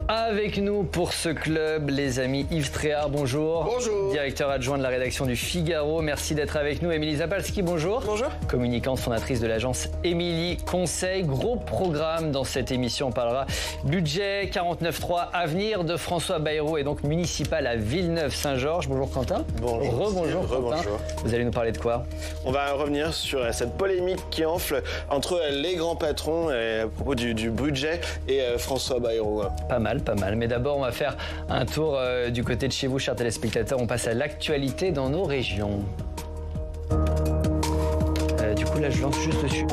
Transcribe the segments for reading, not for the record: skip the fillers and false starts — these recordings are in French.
Avec nous pour ce club, les amis Yves Tréhard, bonjour. Bonjour. Directeur adjoint de la rédaction du Figaro, merci d'être avec nous. Émilie Zapalski, bonjour. Bonjour. Communicante, fondatrice de l'agence Émilie Conseil. Gros programme dans cette émission, on parlera budget 49.3, avenir de François Bayrou et donc municipal à Villeneuve-Saint-Georges. Bonjour Quentin. Bonjour. Rebonjour Quentin. Bonjour. Vous allez nous parler de quoi? On va revenir sur cette polémique qui enfle entre les grands patrons à propos du budget et François Bayrou. Pas mal. Mais d'abord, on va faire un tour du côté de chez vous, chers téléspectateurs. On passe à l'actualité dans nos régions. Du coup, là, je lance juste dessus.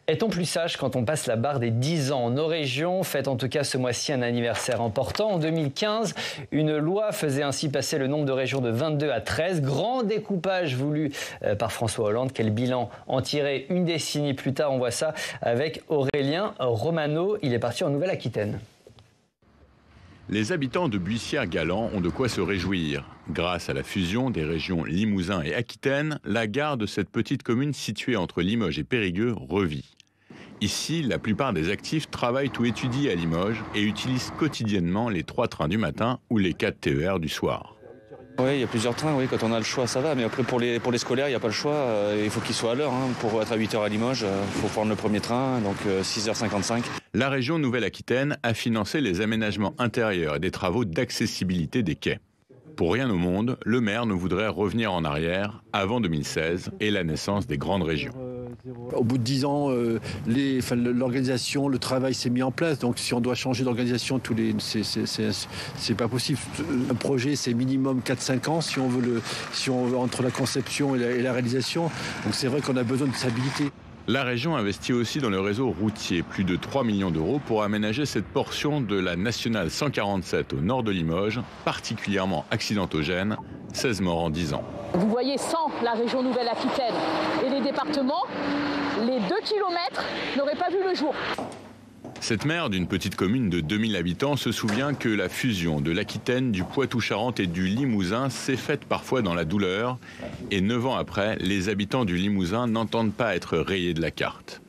Est-on plus sage quand on passe la barre des 10 ans? Nos régions fêtent en tout cas ce mois-ci un anniversaire important. En 2015, une loi faisait ainsi passer le nombre de régions de 22 à 13. Grand découpage voulu par François Hollande. Quel bilan en tirer une décennie plus tard? On voit ça avec Aurélien Romano. Il est parti en Nouvelle-Aquitaine. Les habitants de Buissière-Galant ont de quoi se réjouir. Grâce à la fusion des régions Limousin et Aquitaine, la gare de cette petite commune située entre Limoges et Périgueux revit. Ici, la plupart des actifs travaillent ou étudient à Limoges et utilisent quotidiennement les 3 trains du matin ou les 4 TER du soir. Oui, il y a plusieurs trains, oui, quand on a le choix, ça va. Mais après, pour les scolaires, il n'y a pas le choix. Il faut qu'ils soient à l'heure. Pour être à 8h à Limoges, il faut prendre le premier train, donc 6h55. La région Nouvelle-Aquitaine a financé les aménagements intérieurs et des travaux d'accessibilité des quais. Pour rien au monde, le maire ne voudrait revenir en arrière avant 2016 et la naissance des grandes régions. Au bout de 10 ans, l'organisation, le travail s'est mis en place. Donc si on doit changer d'organisation, c'est pas possible. Un projet, c'est minimum 4-5 ans si on veut entre la conception et la réalisation. Donc c'est vrai qu'on a besoin de stabilité. La région investit aussi dans le réseau routier, plus de 3 millions d'euros pour aménager cette portion de la nationale 147 au nord de Limoges, particulièrement accidentogène, 16 morts en 10 ans. Vous voyez, sans la région Nouvelle-Aquitaine et les départements, les 2 kilomètres n'auraient pas vu le jour. Cette maire d'une petite commune de 2000 habitants se souvient que la fusion de l'Aquitaine, du Poitou-Charentes et du Limousin s'est faite parfois dans la douleur. Et 9 ans après, les habitants du Limousin n'entendent pas être rayés de la carte.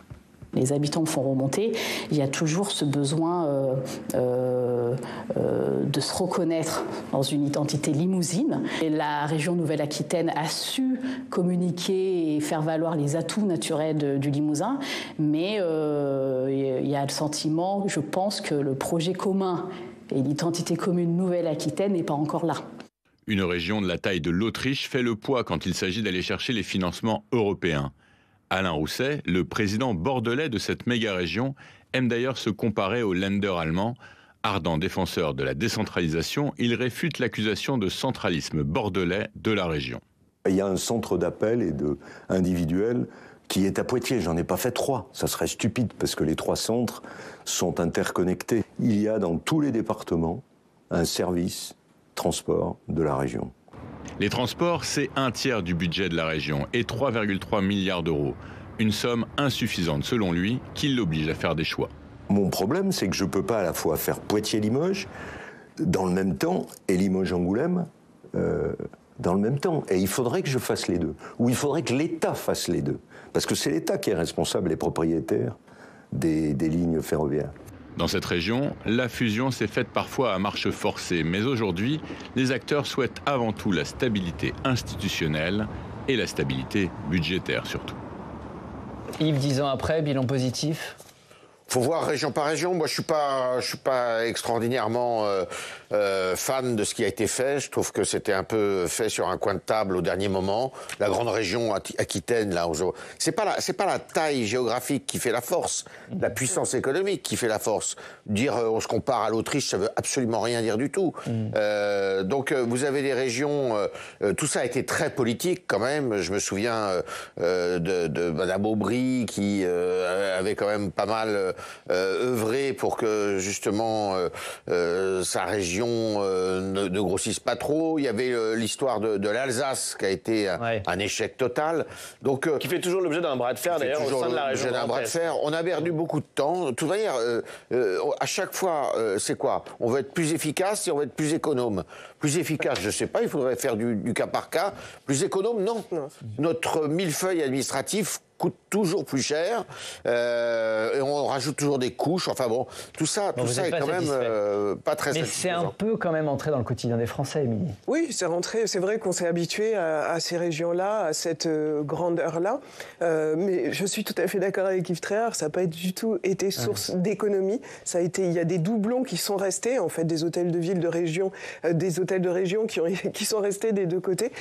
Les habitants me font remonter, il y a toujours ce besoin de se reconnaître dans une identité limousine. Et la région Nouvelle-Aquitaine a su communiquer et faire valoir les atouts naturels du Limousin, mais il y a le sentiment, je pense, que le projet commun et l'identité commune Nouvelle-Aquitaine n'est pas encore là. Une région de la taille de l'Autriche fait le poids quand il s'agit d'aller chercher les financements européens. Alain Rousset, le président bordelais de cette méga-région, aime d'ailleurs se comparer au Länder allemand. Ardent défenseur de la décentralisation, il réfute l'accusation de centralisme bordelais de la région. Il y a un centre d'appel et individuel qui est à Poitiers. J'en ai pas fait 3. Ça serait stupide parce que les 3 centres sont interconnectés. Il y a dans tous les départements un service transport de la région. Les transports, c'est 1/3 du budget de la région et 3,3 milliards d'euros. Une somme insuffisante selon lui, qui l'oblige à faire des choix. Mon problème, c'est que je ne peux pas à la fois faire Poitiers-Limoges dans le même temps et Limoges-Angoulême dans le même temps. Et il faudrait que je fasse les deux. Ou il faudrait que l'État fasse les deux. Parce que c'est l'État qui est responsable et propriétaire des lignes ferroviaires. Dans cette région, la fusion s'est faite parfois à marche forcée, mais aujourd'hui, les acteurs souhaitent avant tout la stabilité institutionnelle et la stabilité budgétaire surtout. Yves, 10 ans après, bilan positif? Faut voir région par région. Moi, je suis pas extraordinairement fan de ce qui a été fait. Je trouve que c'était un peu fait sur un coin de table au dernier moment. La grande région Aquitaine, là, c'est pas la taille géographique qui fait la force, la puissance économique qui fait la force. Dire on se compare à l'Autriche, ça veut absolument rien dire du tout. Donc, vous avez des régions. Tout ça a été très politique quand même. Je me souviens de Madame Aubry qui avait quand même pas mal œuvrer pour que justement sa région ne grossisse pas trop. Il y avait l'histoire de l'Alsace qui a été un échec total. Donc, qui fait toujours l'objet d'un bras de fer d'ailleurs au sein de la région. D'un bras de fer. On a perdu beaucoup de temps. De toute manière, à chaque fois, c'est quoi? On veut être plus efficace et on veut être plus économe. Plus efficace, je ne sais pas, il faudrait faire du cas par cas. Plus économe, non. Notre millefeuille administratif coûte toujours plus cher. rajoute toujours des couches. Enfin bon, tout ça est quand même pas très satisfaisant. Mais c'est un peu quand même entré dans le quotidien des Français, Émilie. Oui, c'est rentré. C'est vrai qu'on s'est habitué à ces régions-là, à cette grandeur-là. Mais je suis tout à fait d'accord avec Yves Tréhard. Ça n'a pas du tout été source d'économie. Il y a des doublons qui sont restés, en fait, des hôtels de ville de région, des hôtels de région qui sont restés des deux côtés.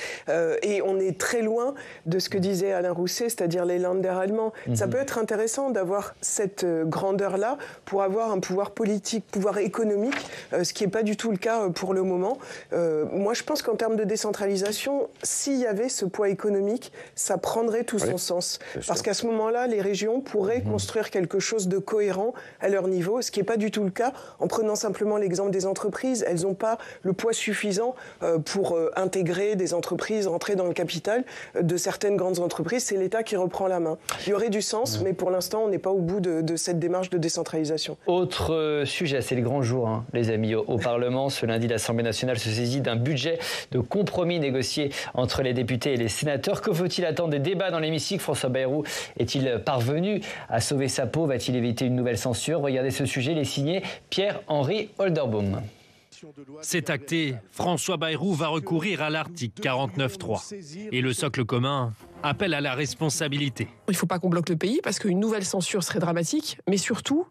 Et on est très loin de ce que disait Alain Rousset, c'est-à-dire les Länder allemands. Ça peut être intéressant d'avoir cette grandeur-là pour avoir un pouvoir politique, pouvoir économique, ce qui n'est pas du tout le cas pour le moment. Moi, je pense qu'en termes de décentralisation, s'il y avait ce poids économique, ça prendrait tout son sens. Parce qu'à ce moment-là, les régions pourraient construire quelque chose de cohérent à leur niveau, ce qui n'est pas du tout le cas. En prenant simplement l'exemple des entreprises, elles n'ont pas le poids suffisant pour intégrer des entreprises, rentrer dans le capital de certaines grandes entreprises. C'est l'État qui reprend la main. Il y aurait du sens, mais pour l'instant, on n'est pas au bout de cette démarche de décentralisation. Autre sujet, c'est le grand jour, les amis. Au Parlement, ce lundi, l'Assemblée nationale se saisit d'un budget de compromis négocié entre les députés et les sénateurs. Que faut-il attendre des débats dans l'hémicycle? François Bayrou est-il parvenu à sauver sa peau? Va-t-il éviter une nouvelle censure? Regardez ce sujet, il est signé Pierre-Henri Holderbaum. C'est acté, François Bayrou va recourir à l'article 49.3. Et le socle commun appelle à la responsabilité. Il ne faut pas qu'on bloque le pays parce qu'une nouvelle censure serait dramatique. Mais surtout,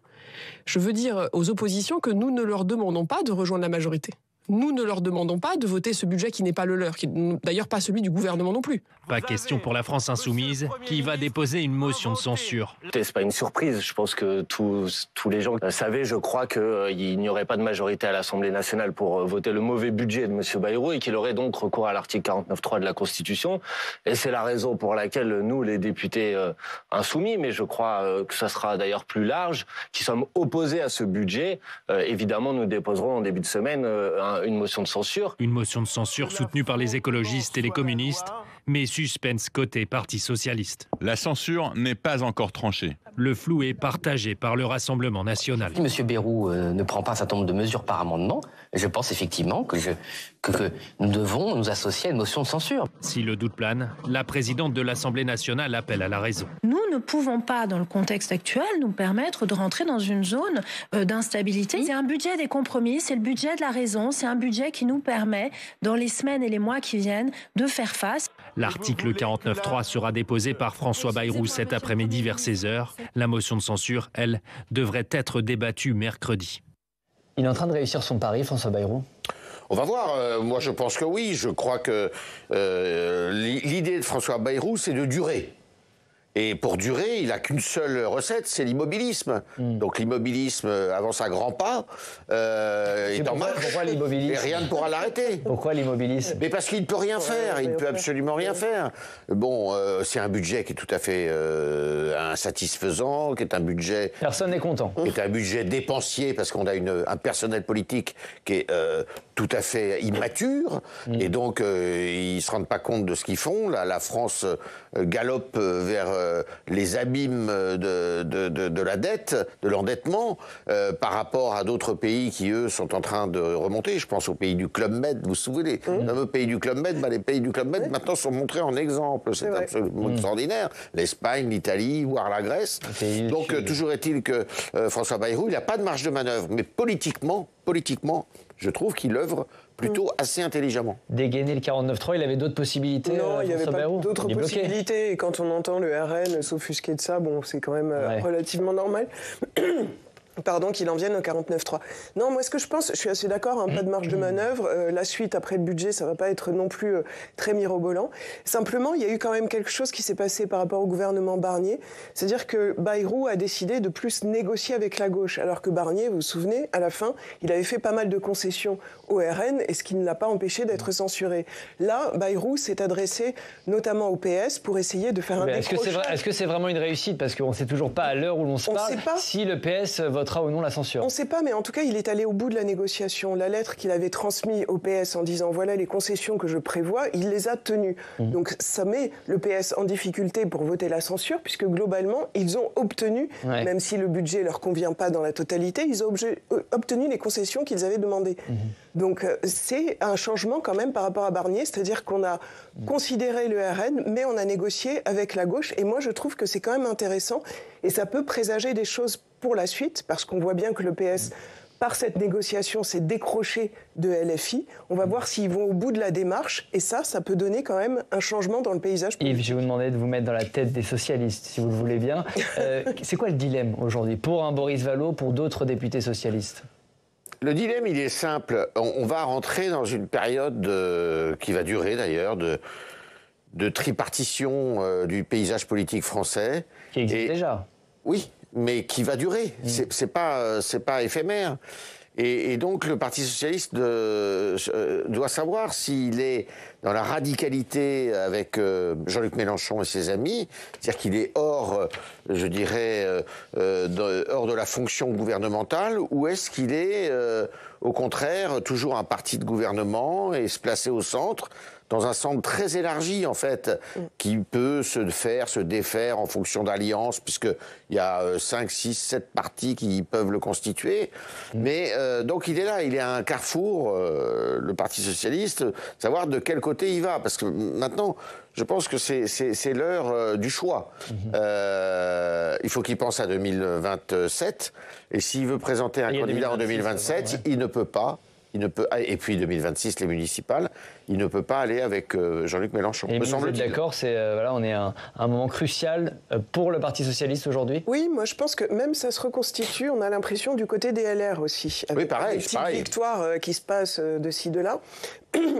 je veux dire aux oppositions que nous ne leur demandons pas de rejoindre la majorité. Nous ne leur demandons pas de voter ce budget qui n'est pas le leur, qui n'est d'ailleurs pas celui du gouvernement non plus. Pas question pour la France insoumise, qui va déposer une motion de censure. C'est pas une surprise, je pense que tous les gens savaient, je crois, qu'il n'y aurait pas de majorité à l'Assemblée nationale pour voter le mauvais budget de M. Bayrou et qu'il aurait donc recours à l'article 49.3 de la Constitution. Et c'est la raison pour laquelle nous, les députés insoumis, mais je crois que ça sera d'ailleurs plus large, qui sommes opposés à ce budget, évidemment nous déposerons en début de semaine une motion de censure. Une motion de censure soutenue par les écologistes et les communistes, mais suspense côté Parti socialiste. La censure n'est pas encore tranchée. Le flou est partagé par le Rassemblement national. Si M. Bayrou ne prend pas un certain nombre de mesures par amendement, je pense effectivement que nous devons nous associer à une motion de censure. Si le doute plane, la présidente de l'Assemblée nationale appelle à la raison. Nous ne pouvons pas, dans le contexte actuel, nous permettre de rentrer dans une zone d'instabilité. C'est un budget des compromis, c'est le budget de la raison, c'est un budget qui nous permet, dans les semaines et les mois qui viennent, de faire face. L'article 49.3 sera déposé par François Bayrou cet après-midi vers 16h. La motion de censure, elle, devrait être débattue mercredi. Il est en train de réussir son pari, François Bayrou? On va voir. Moi, je pense que oui. Je crois que l'idée de François Bayrou, c'est de durer. Et pour durer, il n'a qu'une seule recette, c'est l'immobilisme. Donc l'immobilisme avance à grands pas, est en marche, pourquoi l'immobilisme? et rien ne pourra l'arrêter. Pourquoi l'immobilisme? Mais parce qu'il ne peut rien faire, il ne peut absolument rien faire. Bon, c'est un budget qui est tout à fait insatisfaisant, qui est un budget... Personne n'est content. Qui est un budget dépensier, parce qu'on a un personnel politique qui est tout à fait immature, et donc ils ne se rendent pas compte de ce qu'ils font. La France galope vers les abîmes de la dette, de l'endettement, par rapport à d'autres pays qui, eux, sont en train de remonter. Je pense aux pays du Club Med. Vous vous souvenez, les fameux pays du Club Med, les pays du Club Med maintenant sont montrés en exemple. C'est absolument extraordinaire. L'Espagne, l'Italie, voire la Grèce. Donc, toujours est-il que François Bayrou, il n'a pas de marge de manœuvre. Mais politiquement, je trouve qu'il œuvre plutôt assez intelligemment. Dégainer le 49.3, il avait d'autres possibilités? Non, il n'y avait pas d'autres possibilités. possibilités. Et quand on entend le RN s'offusquer de ça, bon, c'est quand même relativement normal. Pardon, qu'il en vienne au 49.3. Non, moi, ce que je pense, je suis assez d'accord, pas de marge de manœuvre. La suite, après le budget, ça va pas être non plus très mirobolant. Simplement, il y a eu quand même quelque chose qui s'est passé par rapport au gouvernement Barnier. C'est-à-dire que Bayrou a décidé de plus négocier avec la gauche. Alors que Barnier, vous vous souvenez, à la fin, il avait fait pas mal de concessions au RN, et ce qui ne l'a pas empêché d'être censuré. Là, Bayrou s'est adressé notamment au PS pour essayer de faire un décrochage. Est-ce que c'est vraiment une réussite? Parce qu'on ne sait toujours pas, à l'heure où l'on se parle, si le PS votera ou non la censure. On ne sait pas, mais en tout cas, il est allé au bout de la négociation. La lettre qu'il avait transmise au PS en disant « voilà les concessions que je prévois », il les a tenues. Donc ça met le PS en difficulté pour voter la censure, puisque globalement, ils ont obtenu, même si le budget ne leur convient pas dans la totalité, ils ont obtenu les concessions qu'ils avaient demandées. Donc c'est un changement quand même par rapport à Barnier, c'est-à-dire qu'on a considéré le RN, mais on a négocié avec la gauche. Et moi, je trouve que c'est quand même intéressant et ça peut présager des choses pour la suite, parce qu'on voit bien que le PS... par cette négociation, s'est décroché de LFI. On va voir s'ils vont au bout de la démarche. Et ça peut donner quand même un changement dans le paysage politique. Yves, je vais vous demander de vous mettre dans la tête des socialistes, si vous le voulez bien. C'est quoi le dilemme aujourd'hui pour un Boris Vallaud, pour d'autres députés socialistes ? Le dilemme, il est simple. On va rentrer dans une période qui va durer d'ailleurs, de tripartition du paysage politique français. Qui existe déjà. Oui, mais qui va durer. C'est pas éphémère. Et donc le Parti socialiste doit savoir s'il est dans la radicalité avec Jean-Luc Mélenchon et ses amis, c'est-à-dire qu'il est hors, je dirais, hors de la fonction gouvernementale, ou est-ce qu'il est, au contraire, toujours un parti de gouvernement et se placer au centre, dans un centre très élargi, en fait, qui peut se défaire en fonction d'alliances, puisqu'il y a 5, 6, 7 partis qui peuvent le constituer. Mais donc il est là, il est à un carrefour, le Parti socialiste, savoir de quel côté il va. Parce que maintenant, je pense que c'est l'heure du choix. Il faut qu'il pense à 2027. Et s'il veut présenter un candidat en 2027, il ne peut pas. Et puis 2026, les municipales, il ne peut pas aller avec Jean-Luc Mélenchon. Et vous êtes d'accord, on est à un moment crucial pour le Parti socialiste aujourd'hui ? Oui, moi je pense que même ça se reconstitue, on a l'impression du côté des LR aussi. Avec pareil. des petites victoires qui se passent de ci, de là.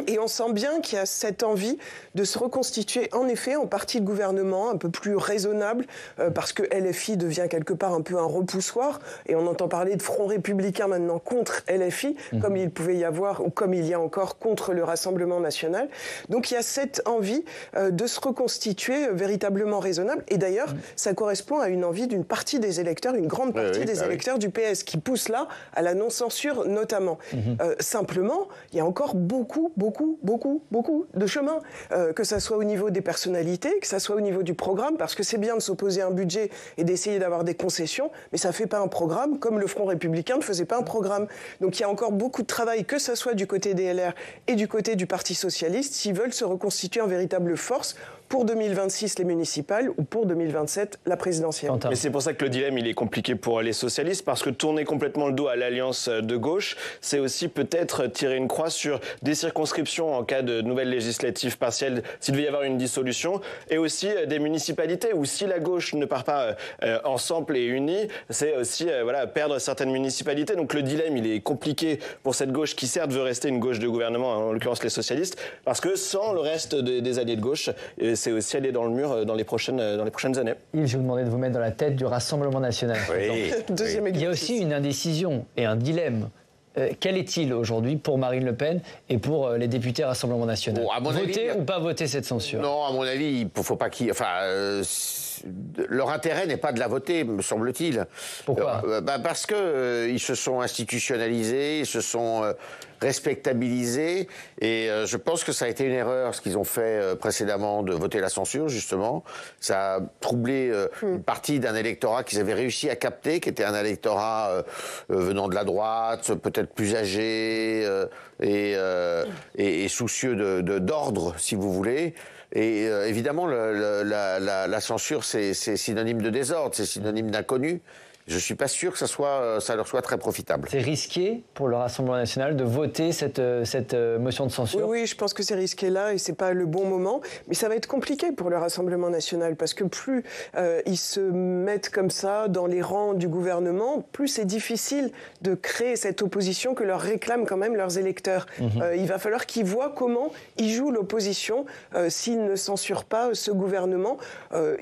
Et on sent bien qu'il y a cette envie de se reconstituer, en effet, en parti de gouvernement un peu plus raisonnable, parce que LFI devient quelque part un peu un repoussoir, et on entend parler de front républicain maintenant contre LFI, comme il pouvait y avoir, ou comme il y a encore contre le Rassemblement national. Donc il y a cette envie de se reconstituer véritablement raisonnable, et d'ailleurs, ça correspond à une envie d'une partie des électeurs, une grande partie des électeurs du PS, qui pousse là à la non-censure notamment. Simplement, il y a encore beaucoup de chemin, que ça soit au niveau des personnalités, que ça soit au niveau du programme, parce que c'est bien de s'opposer à un budget et d'essayer d'avoir des concessions, mais ça ne fait pas un programme, comme le Front républicain ne faisait pas un programme. Donc il y a encore beaucoup de travail, que ça soit du côté des LR et du côté du Parti socialiste, s'ils veulent se reconstituer en véritable force pour 2026 les municipales ou pour 2027 la présidentielle. Mais c'est pour ça que le dilemme il est compliqué pour les socialistes, parce que tourner complètement le dos à l'alliance de gauche, c'est aussi peut-être tirer une croix sur des circonscriptions en cas de nouvelles législatives partielles, s'il devait y avoir une dissolution, et aussi des municipalités où si la gauche ne part pas ensemble et unie, c'est aussi perdre certaines municipalités. Donc le dilemme il est compliqué pour cette gauche qui certes veut rester une gauche de gouvernement, en l'occurrence les socialistes, parce que sans le reste des alliés de gauche, c'est aussi aller dans le mur dans les prochaines années. Yves, je vais vous demander de vous mettre dans la tête du Rassemblement national. Oui. Il y a aussi une indécision et un dilemme. Quel est-il aujourd'hui pour Marine Le Pen et pour les députés Rassemblement national ? Voter ou pas voter cette censure ? Non, à mon avis, il ne faut pas qu'ils... leur intérêt n'est pas de la voter, me semble-t-il. Pourquoi ? Parce qu'ils se sont institutionnalisés, ils se sont respectabilisés, et je pense que ça a été une erreur, ce qu'ils ont fait précédemment, de voter la censure, justement. Ça a troublé une partie d'un électorat qu'ils avaient réussi à capter, qui était un électorat venant de la droite, peut-être plus âgé et soucieux d'ordre, si vous voulez. Et évidemment, la censure, c'est synonyme de désordre, c'est synonyme d'inconnu. Je ne suis pas sûr que ça leur soit très profitable. C'est risqué pour le Rassemblement national de voter cette motion de censure ? Oui, je pense que c'est risqué là et ce n'est pas le bon moment. Mais ça va être compliqué pour le Rassemblement national parce que plus ils se mettent comme ça dans les rangs du gouvernement, plus c'est difficile de créer cette opposition que leur réclament quand même leurs électeurs. Il va falloir qu'ils voient comment ils jouent l'opposition s'ils ne censurent pas ce gouvernement.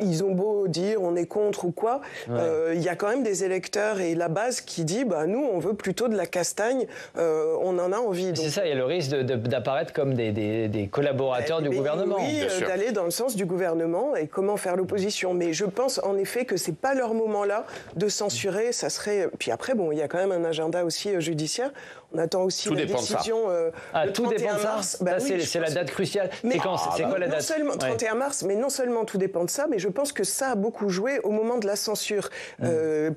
Ils ont beau dire on est contre ou quoi, il y a quand même des électeurs et la base qui dit nous on veut plutôt de la castagne, on en a envie. C'est ça, il y a le risque d'apparaître comme des collaborateurs du gouvernement. Oui, d'aller dans le sens du gouvernement et comment faire l'opposition. Mais je pense en effet que c'est pas leur moment là de censurer, ça serait... Puis après il y a quand même un agenda aussi judiciaire. On attend aussi la décision le 31 mars. C'est la date cruciale. C'est quoi la date ? 31 mars, mais non seulement tout dépend de ça, mais je pense que ça a beaucoup joué au moment de la censure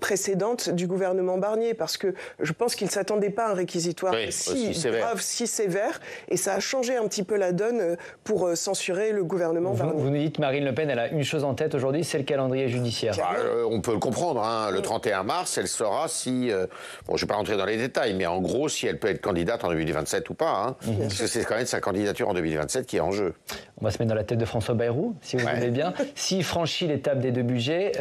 précédente du gouvernement Barnier, parce que je pense qu'il ne s'attendait pas à un réquisitoire si grave, si sévère, et ça a changé un petit peu la donne pour censurer le gouvernement Barnier. Vous nous dites, Marine Le Pen, elle a une chose en tête aujourd'hui, c'est le calendrier judiciaire. On peut le comprendre, hein. Le 31 mars, elle saura si... bon, je ne vais pas rentrer dans les détails, mais en gros, si elle peut être candidate en 2027 ou pas. Hein, parce que c'est quand même sa candidature en 2027 qui est en jeu. On va se mettre dans la tête de François Bayrou, si vous voulez bien. S'il franchit l'étape des 2 budgets,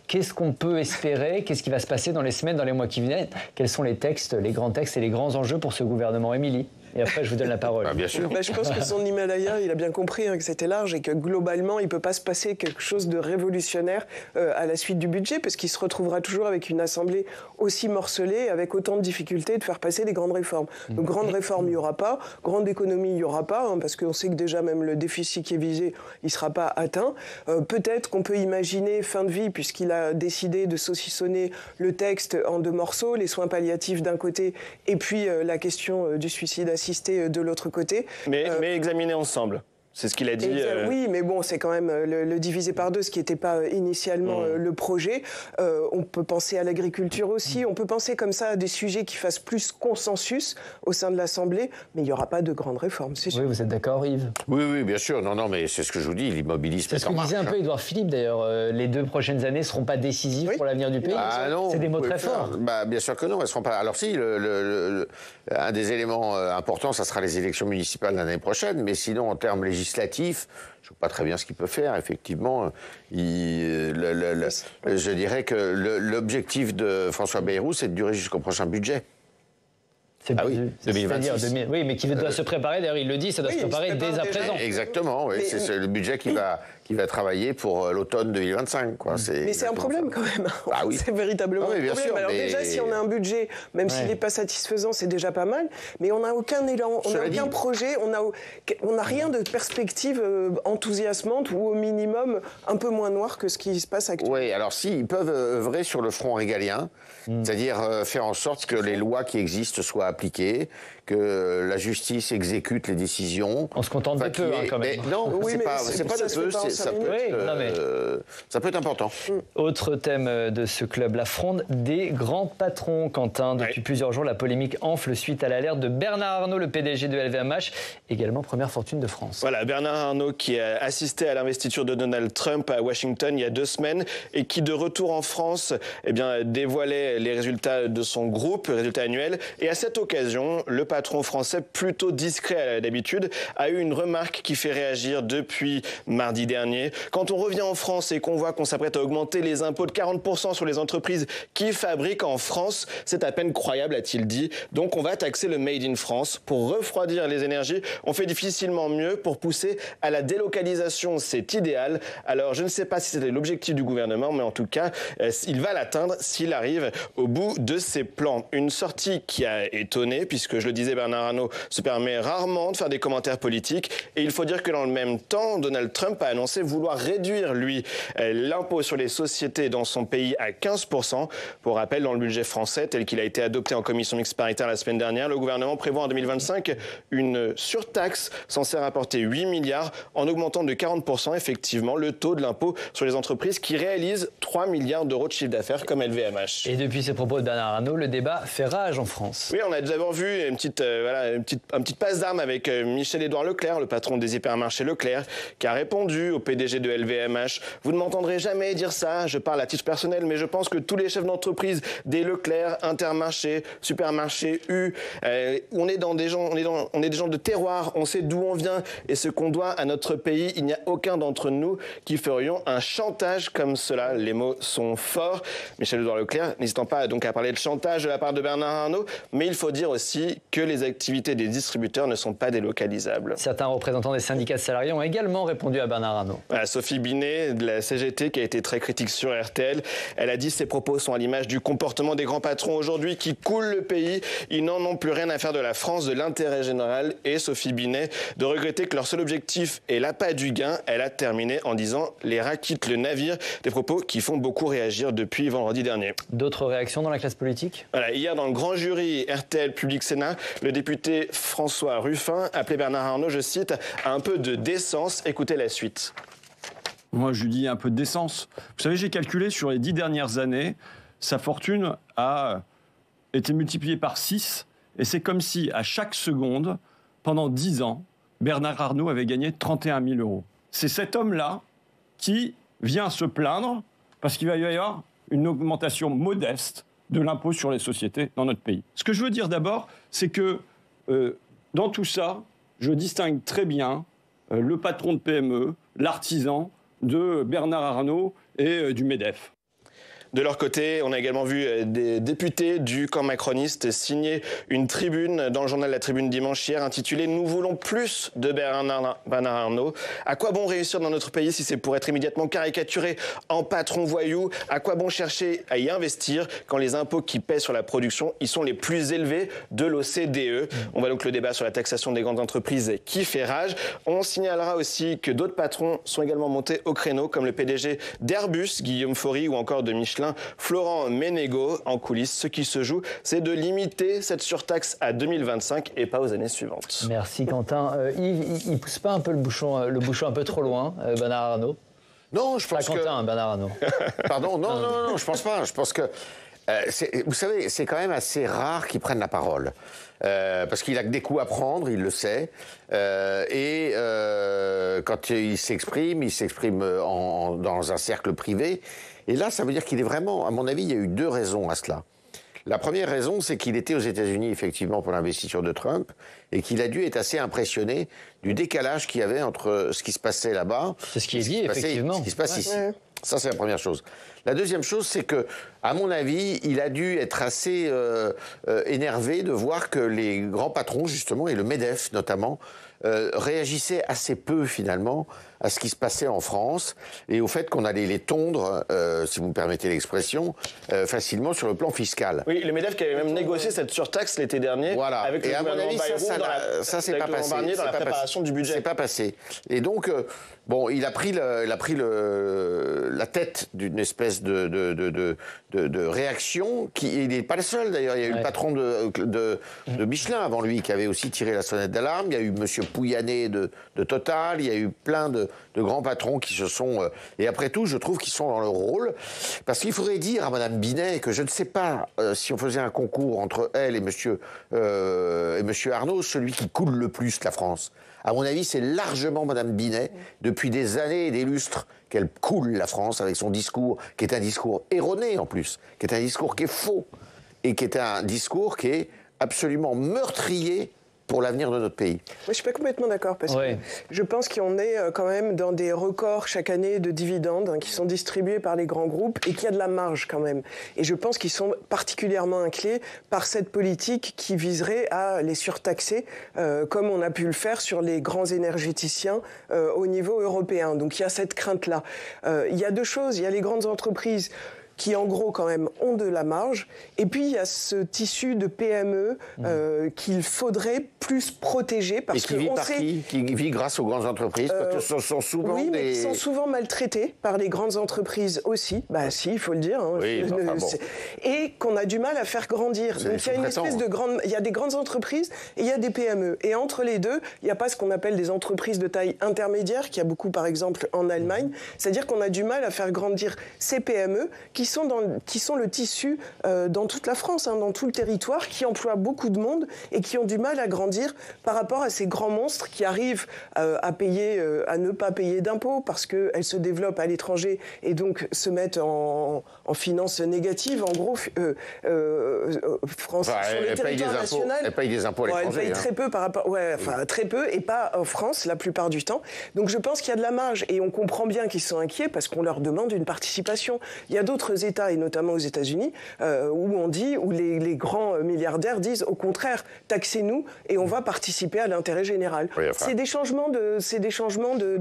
qu'est-ce qu'on peut espérer? Qu'est-ce qui va se passer dans les semaines, dans les mois qui viennent? Quels sont les textes, les grands textes et les grands enjeux pour ce gouvernement, Émilie? Et après, je vous donne la parole. Bien sûr. Je pense que son Himalaya, il a bien compris que c'était large et que globalement, il ne peut pas se passer quelque chose de révolutionnaire à la suite du budget, parce qu'il se retrouvera toujours avec une assemblée aussi morcelée, avec autant de difficultés de faire passer des grandes réformes. Donc, grandes réformes, il n'y aura pas. Grande économie, il n'y aura pas, hein, parce qu'on sait que déjà, même le déficit qui est visé, il ne sera pas atteint. Peut-être qu'on peut imaginer fin de vie, puisqu'il a décidé de saucissonner le texte en 2 morceaux, les soins palliatifs d'un côté, et puis la question du suicide assisté de l'autre côté. Mais examiner ensemble. C'est ce qu'il a dit. Oui, mais bon, c'est quand même le diviser par 2, ce qui n'était pas initialement le projet. On peut penser à l'agriculture aussi. On peut penser comme ça à des sujets qui fassent plus consensus au sein de l'Assemblée, mais il n'y aura pas de grandes réformes, c'est sûr. Oui, vous êtes d'accord, Yves? Oui, bien sûr. Non, mais c'est ce que je vous dis, l'immobilisme c'est ce que disait un peu Édouard Philippe, d'ailleurs. Les 2 prochaines années ne seront pas décisives pour l'avenir du pays. Non, c'est des mots très forts. Bien sûr que non, elles seront pas. Alors si, un des éléments importants, ça sera les élections municipales l'année prochaine, mais sinon, en termes législatifs, je ne vois pas très bien ce qu'il peut faire. Effectivement, je dirais que l'objectif de François Bayrou, c'est de durer jusqu'au prochain budget. C'est 2026. Oui, mais qui doit se préparer, d'ailleurs il le dit, ça doit se préparer dès à présent. Exactement, oui, c'est le budget qui va travailler pour l'automne 2025. Quoi. Mais c'est un problème quand même. C'est véritablement un problème. Sûr, alors déjà, si on a un budget, même s'il n'est pas satisfaisant, c'est déjà pas mal, mais on n'a aucun élan, on n'a aucun projet, on n'a rien de perspective enthousiasmante ou au minimum un peu moins noir que ce qui se passe actuellement. Oui, alors si, ils peuvent œuvrer sur le front régalien, c'est-à-dire faire en sorte que les lois qui existent soient appliquées, que la justice exécute les décisions. On se contente de peu, quand même. Non, c'est pas de peu, ça peut être important. Autre thème de ce club, la fronde des grands patrons, Quentin. Depuis plusieurs jours, la polémique enfle suite à l'alerte de Bernard Arnault, le PDG de LVMH, également première fortune de France. Voilà, Bernard Arnault qui a assisté à l'investiture de Donald Trump à Washington il y a 2 semaines et qui, de retour en France, dévoilait les résultats de son groupe, résultats annuels. Et à cette occasion, le patron français, plutôt discret à d'habitude, a eu une remarque qui fait réagir depuis mardi dernier. Quand on revient en France et qu'on voit qu'on s'apprête à augmenter les impôts de 40% sur les entreprises qui fabriquent en France, c'est à peine croyable, a-t-il dit. Donc on va taxer le Made in France. Pour refroidir les énergies, on fait difficilement mieux. Pour pousser à la délocalisation, c'est idéal. Alors je ne sais pas si c'était l'objectif du gouvernement, mais en tout cas, il va l'atteindre s'il arrive au bout de ses plans. Une sortie qui a étonné, puisque je le disais, Bernard Arnault se permet rarement de faire des commentaires politiques. Et il faut dire que dans le même temps, Donald Trump a annoncé vouloir réduire, lui, l'impôt sur les sociétés dans son pays à 15%. Pour rappel, dans le budget français, tel qu'il a été adopté en commission mixte paritaire la semaine dernière, le gouvernement prévoit en 2025 une surtaxe censée rapporter 8 milliards en augmentant de 40%, effectivement, le taux de l'impôt sur les entreprises qui réalisent 3 milliards d'euros de chiffre d'affaires comme LVMH. Et depuis ces propos de Bernard Arnault, le débat fait rage en France. Oui, on a d'abord vu une petite passe d'armes avec Michel-Édouard Leclerc, le patron des hypermarchés Leclerc, qui a répondu au PDG de LVMH. Vous ne m'entendrez jamais dire ça, je parle à titre personnel, mais je pense que tous les chefs d'entreprise des Leclerc, Intermarché, Supermarché, on est des gens de terroir, on sait d'où on vient et ce qu'on doit à notre pays. Il n'y a aucun d'entre nous qui ferions un chantage comme cela. Les mots sont forts. Michel-Édouard Leclerc, n'hésitant pas donc à parler de chantage de la part de Bernard Arnault, mais il faut dire aussi que les activités des distributeurs ne sont pas délocalisables. Certains représentants des syndicats de salariés ont également répondu à Bernard Arnault. Voilà, Sophie Binet de la CGT qui a été très critique sur RTL, elle a dit ses propos sont à l'image du comportement des grands patrons aujourd'hui qui coulent le pays. Ils n'en ont plus rien à faire de la France, de l'intérêt général. Et Sophie Binet de regretter que leur seul objectif est l'appât du gain. Elle a terminé en disant « les rats quittent le navire ». Des propos qui font beaucoup réagir depuis vendredi dernier. D'autres réactions dans la classe politique ? Voilà, hier dans le grand jury RTL Public Sénat, le député François Ruffin appelait Bernard Arnault, je cite, à un peu de décence. Écoutez la suite. Moi, je lui dis un peu de décence. Vous savez, j'ai calculé sur les 10 dernières années, sa fortune a été multipliée par 6. Et c'est comme si, à chaque seconde, pendant 10 ans, Bernard Arnault avait gagné 31 000 euros. C'est cet homme-là qui vient se plaindre parce qu'il va y avoir une augmentation modeste de l'impôt sur les sociétés dans notre pays. Ce que je veux dire d'abord, c'est que dans tout ça, je distingue très bien le patron de PME, l'artisan, de Bernard Arnault et du MEDEF. De leur côté, on a également vu des députés du camp macroniste signer une tribune dans le journal La Tribune dimanche hier intitulée « Nous voulons plus de Bernard Arnault ». À quoi bon réussir dans notre pays si c'est pour être immédiatement caricaturé en patron voyou? À quoi bon chercher à y investir quand les impôts qui pèsent sur la production y sont les plus élevés de l'OCDE? On voit donc le débat sur la taxation des grandes entreprises qui fait rage. On signalera aussi que d'autres patrons sont également montés au créneau, comme le PDG d'Airbus, Guillaume Faury, ou encore de Michelin, Florent Ménégo. En coulisses, ce qui se joue, c'est de limiter cette surtaxe à 2025 et pas aux années suivantes. Merci Quentin. Yves, il pousse pas un peu le bouchon un peu trop loin, Bernard Arnault? Non, je pense pas Quentin, Bernard Arnault. Pardon, non, je pense pas. Je pense que, vous savez, c'est quand même assez rare qu'il prenne la parole. Parce qu'il a que des coups à prendre, il le sait. Quand il s'exprime dans un cercle privé. Et là, ça veut dire qu'il est vraiment, à mon avis, il y a eu 2 raisons à cela. La première raison, c'est qu'il était aux États-Unis, effectivement, pour l'investiture de Trump, et qu'il a dû être assez impressionné du décalage qu'il y avait entre ce qui se passait là-bas... C'est ce qui est dit, effectivement. Ce qui se passe ici. Ça, c'est la première chose. La deuxième chose, c'est que, à mon avis, il a dû être assez énervé de voir que les grands patrons, justement, et le MEDEF notamment, réagissaient assez peu, finalement, à ce qui se passait en France et au fait qu'on allait les tondre, si vous me permettez l'expression, facilement sur le plan fiscal. Oui, le MEDEF qui avait même négocié cette surtaxe l'été dernier avec le gouvernement Bayrou ça c'est pas passé. Dans la préparation du budget. C'est pas passé. Et donc, bon, il a pris la tête d'une espèce de réaction. Il n'est pas le seul d'ailleurs. Il y a eu le patron de Michelin avant lui qui avait aussi tiré la sonnette d'alarme. Il y a eu Monsieur Pouyanné de Total. Il y a eu plein de grands patrons qui se sont... et après tout, je trouve qu'ils sont dans leur rôle. Parce qu'il faudrait dire à Madame Binet que je ne sais pas si on faisait un concours entre elle et Monsieur Arnault, celui qui coule le plus la France. À mon avis, c'est largement Madame Binet, depuis des années et des lustres, qu'elle coule la France avec son discours, qui est un discours erroné en plus, qui est un discours qui est faux, et qui est un discours qui est absolument meurtrier pour l'avenir de notre pays. Moi, je ne suis pas complètement d'accord, parce que je pense qu'on est quand même dans des records chaque année de dividendes qui sont distribués par les grands groupes et qu'il y a de la marge quand même. Et je pense qu'ils sont particulièrement inquiets par cette politique qui viserait à les surtaxer, comme on a pu le faire sur les grands énergéticiens au niveau européen. Donc il y a cette crainte-là. Il y a 2 choses. Il y a les grandes entreprises qui en gros quand même ont de la marge. Et puis il y a ce tissu de PME qu'il faudrait plus protéger. Parce et qui vit par qui? Qui vit grâce aux grandes entreprises parce que ce sont souvent mais qui sont souvent maltraités par les grandes entreprises aussi. Bah si, il faut le dire. Hein. Oui, et qu'on a du mal à faire grandir. Donc il y a une espèce de grande... Il y a des grandes entreprises et il y a des PME. Et entre les deux, il n'y a pas ce qu'on appelle des entreprises de taille intermédiaire, qu'il y a beaucoup par exemple en Allemagne. C'est-à-dire qu'on a du mal à faire grandir ces PME qui sont le tissu dans toute la France, dans tout le territoire, qui emploient beaucoup de monde et qui ont du mal à grandir par rapport à ces grands monstres qui arrivent à ne pas payer d'impôts parce qu'elles se développent à l'étranger et donc se mettent en finances négatives. En gros, France, sur le territoire national... Elles payent des impôts à l'étranger. Elles payent très peu par rapport... très peu et pas en France la plupart du temps. Donc je pense qu'il y a de la marge et on comprend bien qu'ils sont inquiets parce qu'on leur demande une participation. Il y a d'autres États, et notamment aux États-Unis, où les grands milliardaires disent au contraire, taxez-nous et on va participer à l'intérêt général. Oui, c'est des changements de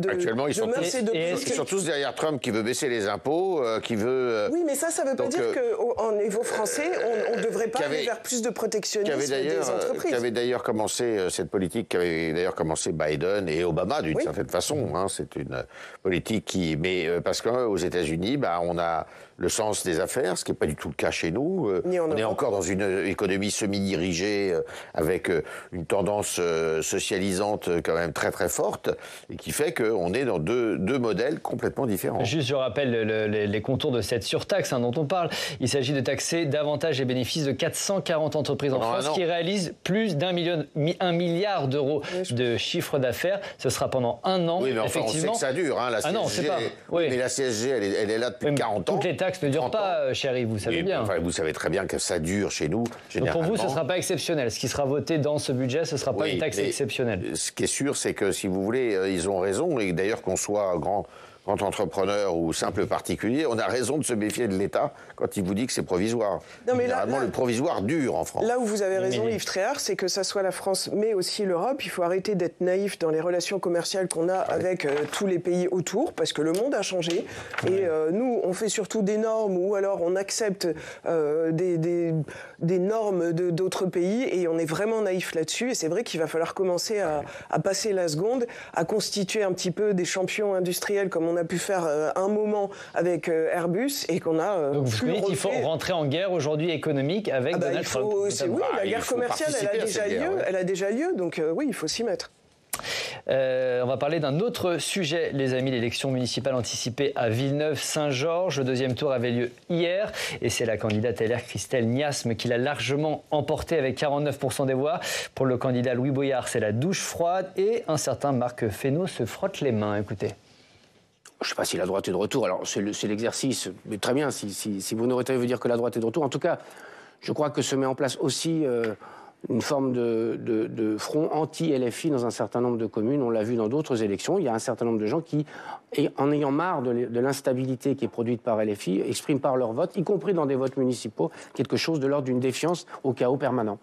actuellement, ils sont tous derrière Trump qui veut baisser les impôts, qui veut... Oui, mais ça veut pas dire qu'en niveau français, on ne devrait pas aller vers plus de protectionnisme des entreprises. Qui avait d'ailleurs commencé cette politique, qui avait d'ailleurs commencé Biden et Obama d'une certaine façon. C'est une politique qui... Mais parce qu'aux États-Unis, on a le sens des affaires, ce qui n'est pas du tout le cas chez nous. On est encore dans une économie semi-dirigée avec une tendance socialisante quand même très très forte et qui fait qu'on est dans deux modèles complètement différents. Juste, je rappelle les contours de cette surtaxe dont on parle. Il s'agit de taxer davantage les bénéfices de 440 entreprises en France qui réalisent plus d'1 milliard d'euros de chiffre d'affaires. Ce sera pendant un an. Oui, mais enfin, effectivement. on sait que ça dure. Hein, la CSG, non, c'est pas. Oui. Mais la CSG, elle est là depuis 40 ans. Toutes les taxes ne durent pas, chérie, vous savez bien. Enfin, vous savez très bien que ça dure chez nous. Donc pour vous, ce ne sera pas exceptionnel. Ce qui sera voté dans ce budget, ce ne sera pas une taxe exceptionnelle. Ce qui est sûr, c'est que si vous voulez, ils ont raison. Et d'ailleurs, qu'on soit grand entrepreneur ou simple particulier, on a raison de se méfier de l'État quand il vous dit que c'est provisoire. Non, mais généralement, le provisoire dure en France. Là où vous avez raison, Yves Tréhard, c'est que ça soit la France, mais aussi l'Europe. Il faut arrêter d'être naïf dans les relations commerciales qu'on a avec tous les pays autour, parce que le monde a changé. Et nous, on fait surtout des normes, ou alors on accepte des normes d'autres pays, et on est vraiment naïf là-dessus. Et c'est vrai qu'il va falloir commencer à passer la seconde, à constituer un petit peu des champions industriels, comme on a pu faire un moment avec Airbus, et qu'on a Donc vous dites qu'il faut rentrer en guerre aujourd'hui économique avec Donald Trump. Oui, la guerre commerciale, elle a déjà lieu, donc oui, il faut s'y mettre. On va parler d'un autre sujet, les amis, l'élection municipale anticipée à Villeneuve-Saint-Georges. Le deuxième tour avait lieu hier et c'est la candidate LR Christelle Niasme qui l'a largement emporté avec 49% des voix. Pour le candidat Louis Boyard, c'est la douche froide et un certain Marc Fesneau se frotte les mains. Écoutez. Je ne sais pas si la droite est de retour. Alors, c'est l'exercice. Mais très bien, si vous n'aurez veut dire que la droite est de retour. En tout cas, je crois que se met en place aussi une forme de front anti-LFI dans un certain nombre de communes. On l'a vu dans d'autres élections. Il y a un certain nombre de gens qui, en ayant marre de l'instabilité qui est produite par LFI, expriment par leur vote, y compris dans des votes municipaux, quelque chose de l'ordre d'une défiance au chaos permanent.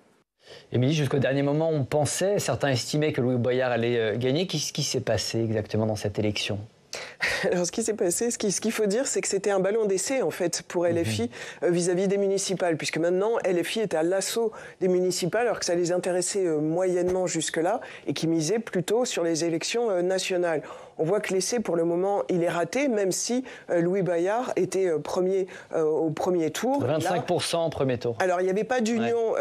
Émilie, jusqu'au dernier moment, on pensait, certains estimaient que Louis Boyard allait gagner. Qu'est-ce qui s'est passé exactement dans cette élection ? Alors, ce qui s'est passé, ce qu'il faut dire, c'est que c'était un ballon d'essai, en fait, pour LFI vis-à-vis des municipales, puisque maintenant, LFI était à l'assaut des municipales, alors que ça les intéressait moyennement jusque-là, et qui misait plutôt sur les élections nationales. On voit que l'essai, pour le moment, il est raté, même si Louis Boyard était premier au premier tour. 25% en premier tour. Alors, il n'y avait pas d'union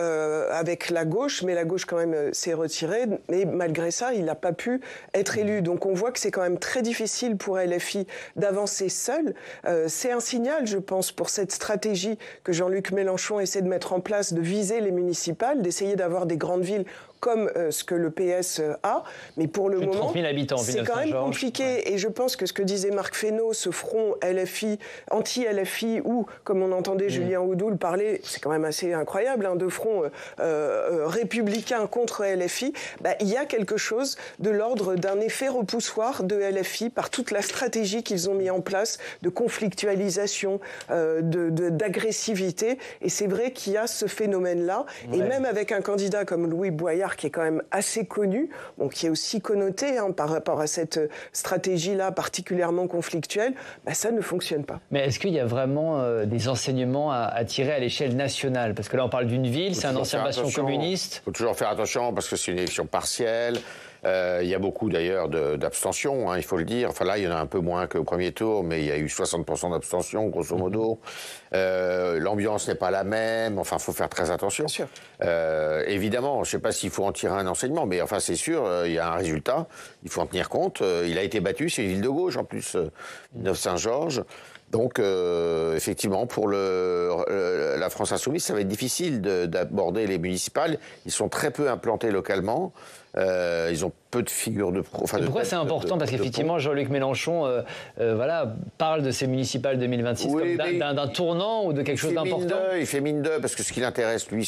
avec la gauche, mais la gauche, quand même, s'est retirée. Mais malgré ça, il n'a pas pu être élu. Donc, on voit que c'est quand même très difficile pour LFI d'avancer seul. C'est un signal, je pense, pour cette stratégie que Jean-Luc Mélenchon essaie de mettre en place, de viser les municipales, d'essayer d'avoir des grandes villes comme ce que le PS a, mais pour le moment, 30 000 habitants, c'est quand même compliqué. Ouais. Et je pense que ce que disait Marc Fesneau, ce front LFI, anti-LFI, ou comme on entendait Julien Oudoul parler, c'est quand même assez incroyable, hein, de front républicain contre LFI, il y a quelque chose de l'ordre d'un effet repoussoir de LFI par toute la stratégie qu'ils ont mis en place de conflictualisation, d'agressivité. Et c'est vrai qu'il y a ce phénomène-là. Ouais. Et même avec un candidat comme Louis Boyard, qui est quand même assez connu, qui est aussi connoté par rapport à cette stratégie-là particulièrement conflictuelle, ça ne fonctionne pas. Mais est-ce qu'il y a vraiment des enseignements à tirer à l'échelle nationale ? Parce que là, on parle d'une ville, c'est un ancien bastion communiste. Il faut toujours faire attention parce que c'est une élection partielle. Il y a beaucoup d'ailleurs d'abstention, il faut le dire. Enfin là, il y en a un peu moins qu'au premier tour, mais il y a eu 60% d'abstention, grosso modo. L'ambiance n'est pas la même. Enfin, il faut faire très attention. Bien sûr. Évidemment, je ne sais pas s'il faut en tirer un enseignement, mais enfin, c'est sûr, il y a un résultat. Il faut en tenir compte. Il a été battu, c'est une ville de gauche en plus, Villeneuve-Saint-Georges. Donc, effectivement, pour la France Insoumise, ça va être difficile d'aborder les municipales. Ils sont très peu implantés localement. Ils ont peu de figures de pro. Pourquoi c'est important ? Parce qu'effectivement, Jean-Luc Mélenchon parle de ces municipales 2026 comme d'un tournant ou de quelque chose d'important. Il fait mine d'eux, parce que ce qui l'intéresse, lui,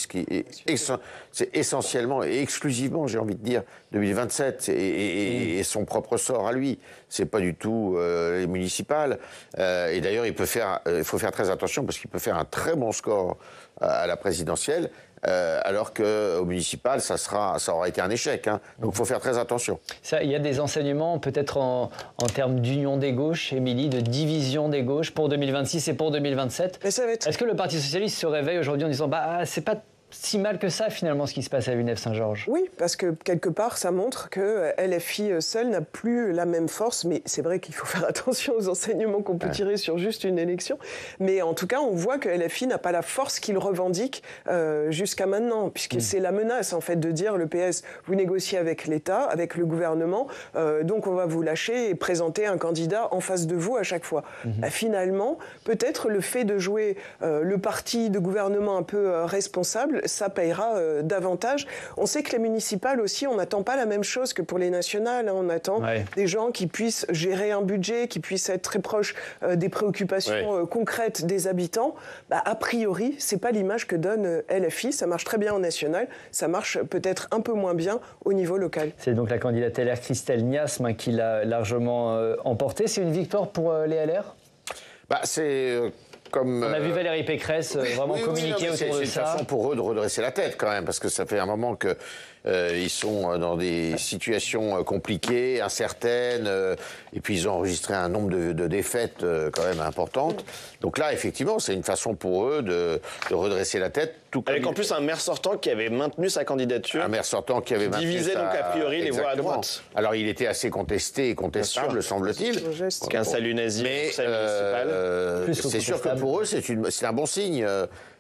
c'est essentiellement et exclusivement, j'ai envie de dire, 2027 et son propre sort à lui. C'est pas du tout les municipales. Et d'ailleurs, il faut faire très attention parce qu'il peut faire un très bon score à la présidentielle. Alors qu'au municipal, ça aura été un échec. Donc il faut faire très attention. Il y a des enseignements peut-être en termes d'union des gauches, Émilie, de division des gauches pour 2026 et pour 2027. Est-ce que le Parti socialiste se réveille aujourd'hui en disant c'est pas si mal que ça, finalement, ce qui se passe à Villeneuve-Saint-Georges. Oui, parce que quelque part, ça montre que LFI seul n'a plus la même force. Mais c'est vrai qu'il faut faire attention aux enseignements qu'on peut tirer sur juste une élection. Mais en tout cas, on voit que LFI n'a pas la force qu'il revendique jusqu'à maintenant, puisque c'est la menace, en fait, de dire le PS, vous négociez avec l'État, avec le gouvernement, donc on va vous lâcher et présenter un candidat en face de vous à chaque fois. Finalement, peut-être le fait de jouer le parti de gouvernement un peu responsable, ça payera davantage. On sait que les municipales aussi, on n'attend pas la même chose que pour les nationales. On attend des gens qui puissent gérer un budget, qui puissent être très proches des préoccupations concrètes des habitants. A priori, c'est pas l'image que donne LFI. Ça marche très bien en national, ça marche peut-être un peu moins bien au niveau local. C'est donc la candidate LR Christelle Niasme qui l'a largement emporté. C'est une victoire pour les LR ? C'est... Comme, on a vu Valérie Pécresse vraiment communiquer autour de ça. C'est une façon pour eux de redresser la tête quand même, parce que ça fait un moment que ils sont dans des situations compliquées, incertaines, et puis ils ont enregistré un nombre de défaites quand même importantes. Donc là, effectivement, c'est une façon pour eux de redresser la tête. Avec en plus un maire sortant qui avait maintenu sa candidature. Un maire sortant qui avait maintenu divisé donc a priori les voix à droite. Alors il était assez contesté et contestable, semble-t-il. Qu'un salut nazi, mais c'est sûr que pour eux, c'est un bon signe.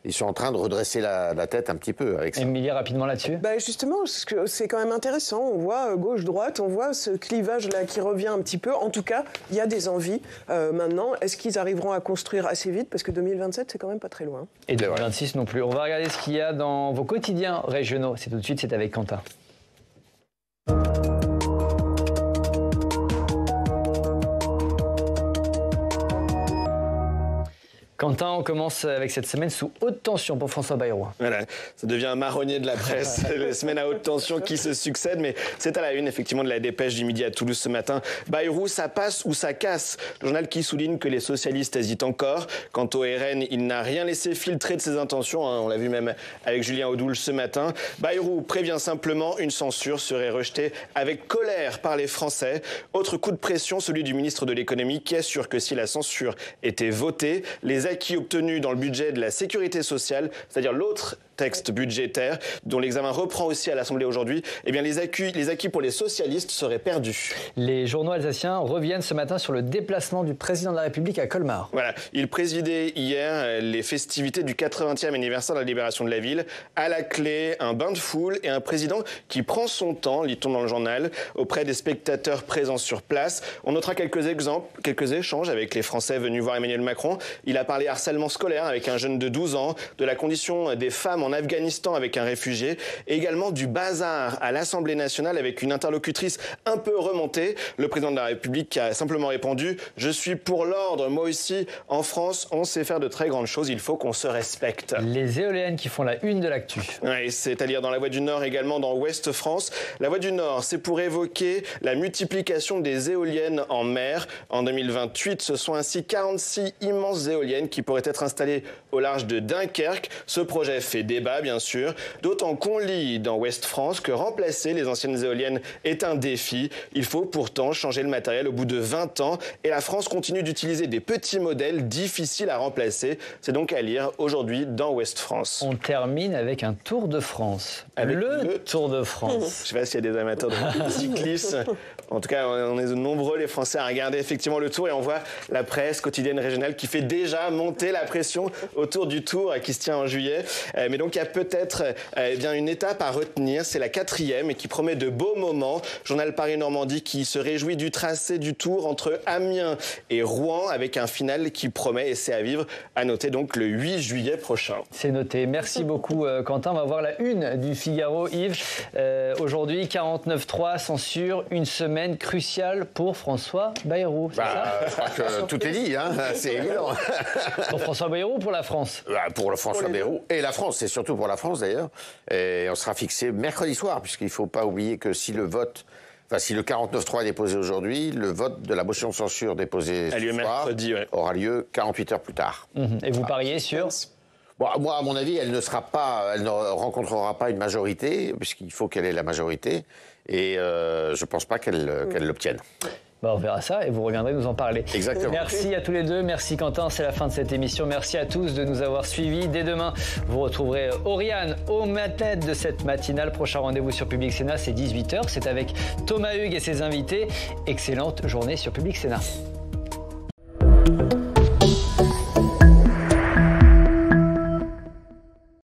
Ils sont en train de redresser la tête un petit peu avec ça. Emilie, rapidement là-dessus. Justement, c'est quand même intéressant. On voit gauche-droite, on voit ce clivage-là qui revient un petit peu. En tout cas, il y a des envies. Maintenant, est-ce qu'ils arriveront à construire assez vite ? Parce que 2027, c'est quand même pas très loin. Et 2026 non plus. On va regarder ce qu'il y a dans vos quotidiens régionaux. C'est tout de suite, c'est avec Quentin. Quentin, on commence avec cette semaine sous haute tension pour François Bayrou. Voilà, ça devient un marronnier de la presse, les semaines à haute tension qui se succèdent, mais c'est à la une effectivement de la dépêche du midi à Toulouse ce matin. Bayrou, ça passe ou ça casse. Le journal qui souligne que les socialistes hésitent encore. Quant au RN, il n'a rien laissé filtrer de ses intentions, on l'a vu même avec Julien Audoul ce matin. Bayrou prévient simplement, une censure serait rejetée avec colère par les Français. Autre coup de pression, celui du ministre de l'économie qui assure que si la censure était votée, les acquis obtenus dans le budget de la sécurité sociale, c'est-à-dire l'autre texte budgétaire dont l'examen reprend aussi à l'Assemblée aujourd'hui, eh bien les acquis pour les socialistes seraient perdus. Les journaux alsaciens reviennent ce matin sur le déplacement du président de la République à Colmar. Voilà, il présidait hier les festivités du 80e anniversaire de la libération de la ville. À la clé, un bain de foule et un président qui prend son temps, lit-on dans le journal, auprès des spectateurs présents sur place. On notera quelques échanges avec les Français venus voir Emmanuel Macron. Il a parlé harcèlement scolaire avec un jeune de 12 ans, de la condition des femmes en Afghanistan avec un réfugié, et également du bazar à l'Assemblée nationale avec une interlocutrice un peu remontée. Le président de la République a simplement répondu « Je suis pour l'ordre, moi aussi, en France, on sait faire de très grandes choses, il faut qu'on se respecte ». Les éoliennes qui font la une de l'actu. Oui, c'est-à-dire dans la Voix du Nord, également dans Ouest France. La Voix du Nord, c'est pour évoquer la multiplication des éoliennes en mer. En 2028, ce sont ainsi 46 immenses éoliennes qui pourraient être installées au large de Dunkerque. Ce projet fait débat, bien sûr, d'autant qu'on lit dans Ouest France que remplacer les anciennes éoliennes est un défi. Il faut pourtant changer le matériel au bout de 20 ans et la France continue d'utiliser des petits modèles difficiles à remplacer. C'est donc à lire aujourd'hui dans Ouest France. On termine avec un Tour de France. Avec le Tour de France. Je ne sais pas s'il y a des amateurs de cyclisme. En tout cas, on est nombreux les Français à regarder effectivement le Tour et on voit la presse quotidienne régionale qui fait déjà monter la pression autour du Tour qui se tient en juillet. Mais donc il y a peut-être bien une étape à retenir, c'est la 4e et qui promet de beaux moments. Journal Paris-Normandie qui se réjouit du tracé du Tour entre Amiens et Rouen avec un final qui promet et c'est à vivre. À noter donc le 8 juillet prochain. C'est noté. Merci beaucoup Quentin. On va voir la une du Figaro. Yves, aujourd'hui 49.3 censure, une semaine cruciale pour François Bayrou. Je crois que tout est dit, c'est évident. Pour François Bayrou ou pour la France ? Pour le François Bayrou et la France, c'est surtout pour la France d'ailleurs. Et on sera fixé mercredi soir, puisqu'il ne faut pas oublier que si le 49.3 est déposé aujourd'hui, le vote de la motion de censure déposée ce soir mercredi, aura lieu 48 heures plus tard. Et vous pariez sur ? Moi, à mon avis, elle ne rencontrera pas une majorité, puisqu'il faut qu'elle ait la majorité, et je ne pense pas qu'elle l'obtienne. On verra ça et vous reviendrez nous en parler. Exactement. Merci à tous les deux. Merci Quentin, c'est la fin de cette émission. Merci à tous de nous avoir suivis. Dès demain, vous retrouverez Oriane aux manettes de cette matinale. Prochain rendez-vous sur Public Sénat, c'est 18h. C'est avec Thomas Hugues et ses invités. Excellente journée sur Public Sénat.